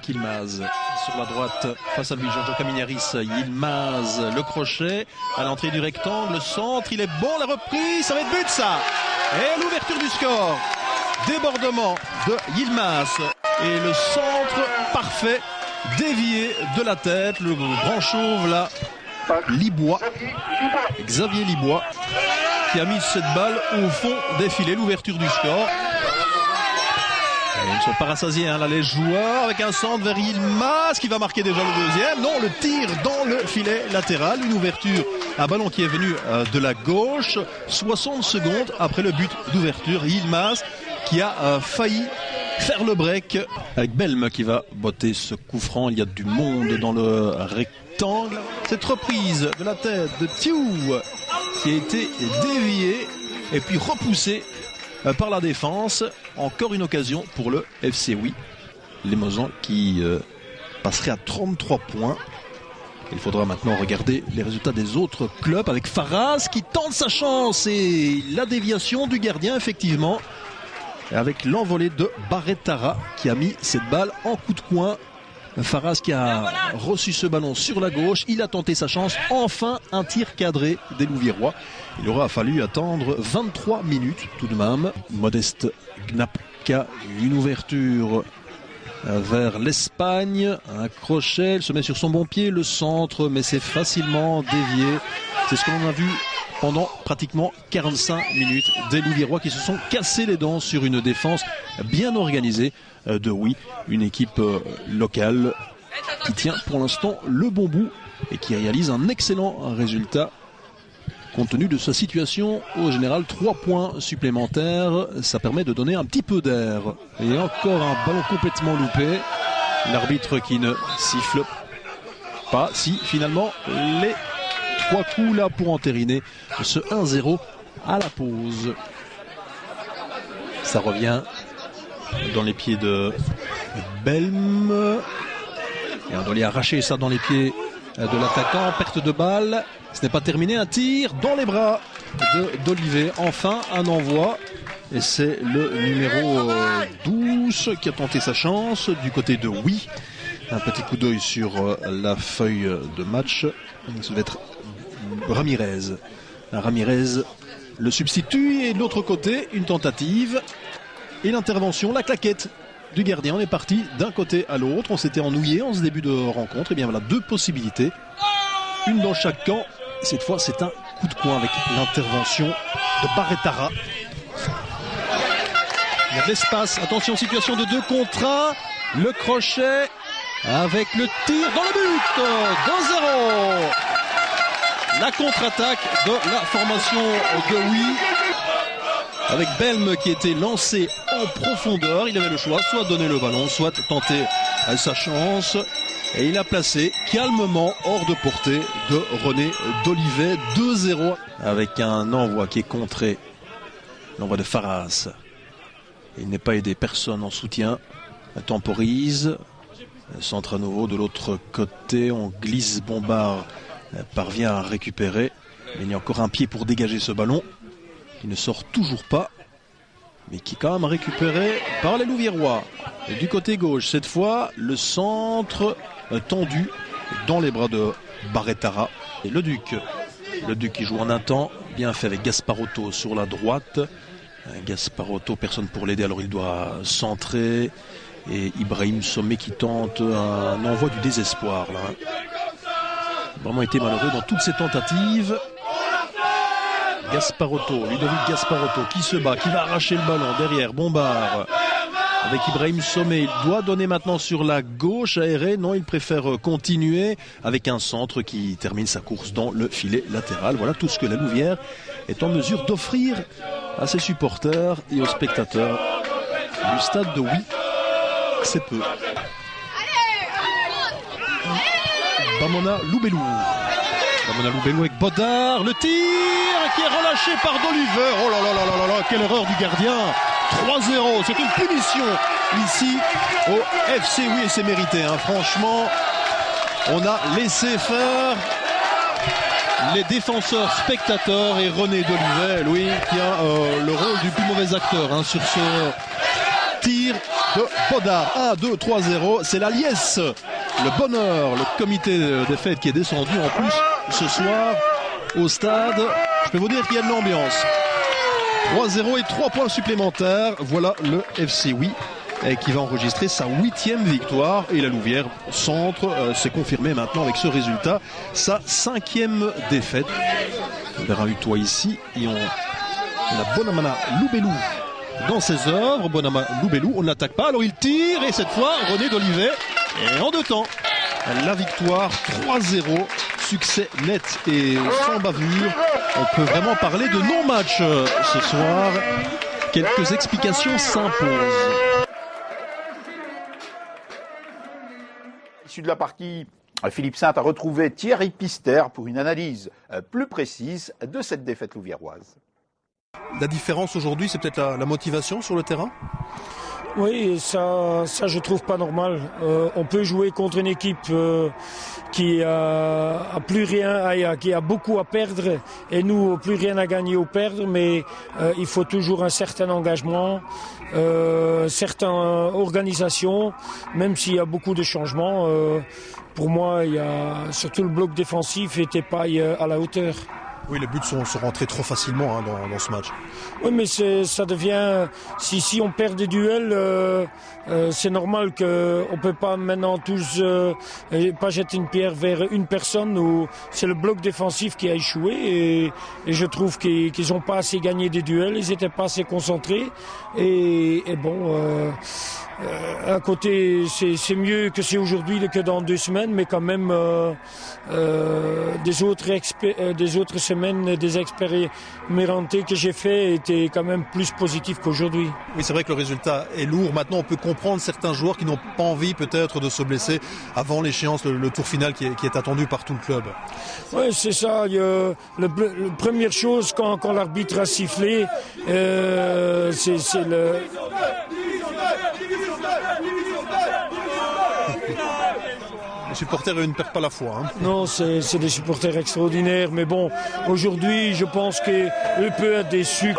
avec Yilmaz sur la droite face à lui, Giorgio Caminharis. Yilmaz, le crochet à l'entrée du rectangle, le centre, il est bon, la reprise, ça va être but ça. Et l'ouverture du score, débordement de Yilmaz et le centre parfait, dévié de la tête, le grand chauve là, Libois, Xavier Libois, qui a mis cette balle au fond des filets, l'ouverture du score. Et ils ne sont pas rassasiés là les joueurs, avec un centre vers Yilmaz qui va marquer déjà le deuxième. Non, le tir dans le filet latéral, une ouverture, un ballon qui est venu de la gauche, 60 secondes après le but d'ouverture. Yilmaz qui a failli faire le break, avec Belme qui va botter ce coup franc. Il y a du monde dans le rectangle. Cette reprise de la tête de Thiou qui a été déviée et puis repoussée par la défense. Encore une occasion pour le FC Oui. Les Mosans qui passerait à 33 points. Il faudra maintenant regarder les résultats des autres clubs avec Faraz qui tente sa chance et la déviation du gardien effectivement, avec l'envolée de Barrettara qui a mis cette balle en coup de coin. Faraz qui a reçu ce ballon sur la gauche, il a tenté sa chance, enfin un tir cadré des Louviérois. Il aura fallu attendre 23 minutes tout de même. Modeste Gnapka, une ouverture vers l'Espagne, un crochet, il se met sur son bon pied, le centre, mais c'est facilement dévié. C'est ce qu'on a vu pendant pratiquement 45 minutes. Des Louviérois qui se sont cassés les dents sur une défense bien organisée de Oui, une équipe locale qui tient pour l'instant le bon bout et qui réalise un excellent résultat. Compte tenu de sa situation, au général, 3 points supplémentaires, ça permet de donner un petit peu d'air. Et encore un ballon complètement loupé. L'arbitre qui ne siffle pas. Si, finalement, les 3 coups là pour entériner ce 1-0 à la pause. Ça revient dans les pieds de Belme. Et on doit lui arracher ça dans les pieds de l'attaquant. Perte de balle. Ce n'est pas terminé, un tir dans les bras d'Olivet. Enfin un envoi. Et c'est le numéro 12 qui a tenté sa chance du côté de Oui. Un petit coup d'œil sur la feuille de match. Ça va être Ramirez. Ramirez le substitut. Et de l'autre côté, une tentative. Et l'intervention, la claquette du gardien. On est parti d'un côté à l'autre. On s'était ennuyé en ce début de rencontre. Et bien voilà, 2 possibilités. Une dans chaque camp. Cette fois, c'est un coup de poing avec l'intervention de Barrettara. Il y a de l'espace. Attention, situation de 2 contre 1. Le crochet avec le tir dans le but. 2-0. La contre-attaque de la formation de Oui. Avec Belme qui était lancé en profondeur. Il avait le choix, soit donner le ballon, soit tenter sa chance. Et il a placé calmement hors de portée de René d'Olivet. 2-0 avec un envoi qui est contré. L'envoi de Faraz. Il n'est pas aidé, personne en soutien. Temporise. Centre à nouveau de l'autre côté. On glisse, Bombard parvient à récupérer. Mais il y a encore un pied pour dégager ce ballon. Qui ne sort toujours pas. Mais qui est quand même récupéré par les Louviérois. Et du côté gauche, cette fois, le centre tendu dans les bras de Barrettara. Et le Duc qui joue en un temps, bien fait avec Gasparotto sur la droite. Gasparotto, personne pour l'aider, alors il doit centrer. Et Ibrahim Sommet qui tente un envoi du désespoir. Là. Vraiment été malheureux dans toutes ces tentatives. Gasparotto, Ludovic Gasparotto qui se bat, qui va arracher le ballon derrière, Bombard. Avec Ibrahim Sommet, il doit donner maintenant sur la gauche aérée. Non, il préfère continuer avec un centre qui termine sa course dans le filet latéral. Voilà tout ce que la Louvière est en mesure d'offrir à ses supporters et aux spectateurs du stade de Oui. C'est peu. Bamona Loubelou. Bamona Loubelou avec Bodard. Le tir qui est relâché par d'Olivet. Oh là là là là là, quelle erreur du gardien. 3-0, c'est une punition ici au FC Oui et c'est mérité. Hein. Franchement, on a laissé faire les défenseurs spectateurs et René d'Olivet, Louis, qui a le rôle du plus mauvais acteur sur ce tir de Bodard. 1, 2, 3, 0. C'est la liesse, le bonheur, le comité des fêtes qui est descendu en plus ce soir au stade. Je peux vous dire qu'il y a de l'ambiance. 3-0 et 3 points supplémentaires. Voilà le FC Oui qui va enregistrer sa 8e victoire. Et la Louvière Centre s'est confirmé maintenant avec ce résultat. Sa 5e défaite. On verra Utois ici. Et on a Bonamana Loubelou dans ses œuvres. Bonamana Loubelou, on n'attaque pas. Alors il tire et cette fois René d'Olivet. Et en 2 temps, la victoire 3-0. Succès net et sans bavure. On peut vraiment parler de non-match ce soir. Quelques explications s'imposent. Issu de la partie, Philippe Saint a retrouvé Thierry Pister pour une analyse plus précise de cette défaite louviéroise. La différence aujourd'hui, c'est peut-être la motivation sur le terrain ? Oui, ça je trouve pas normal. On peut jouer contre une équipe qui a plus rien, qui a beaucoup à perdre, et nous plus rien à gagner ou perdre, mais il faut toujours un certain engagement, certaines organisations, même s'il y a beaucoup de changements. Pour moi, il y a surtout le bloc défensif n'était pas à la hauteur. Oui, les buts sont rentrés trop facilement dans ce match. Oui, mais ça devient... Si on perd des duels, c'est normal qu'on peut pas maintenant tous pas jeter une pierre vers une personne. Où c'est le bloc défensif qui a échoué et je trouve qu'ils n'ont pas assez gagné des duels, ils n'étaient pas assez concentrés. Et bon... à côté, c'est mieux que c'est aujourd'hui que dans 2 semaines, mais quand même des autres semaines, des expérimentés que j'ai fait étaient quand même plus positifs qu'aujourd'hui. Oui, c'est vrai que le résultat est lourd. Maintenant, on peut comprendre certains joueurs qui n'ont pas envie peut-être de se blesser avant l'échéance, le tour final qui est attendu par tout le club. Oui, c'est ça. La première chose quand l'arbitre a sifflé, c'est le... Les supporters, eux, ne perdent pas la foi. Hein. Non, c'est des supporters extraordinaires. Mais bon, aujourd'hui, je pense qu'eux peuvent être déçus.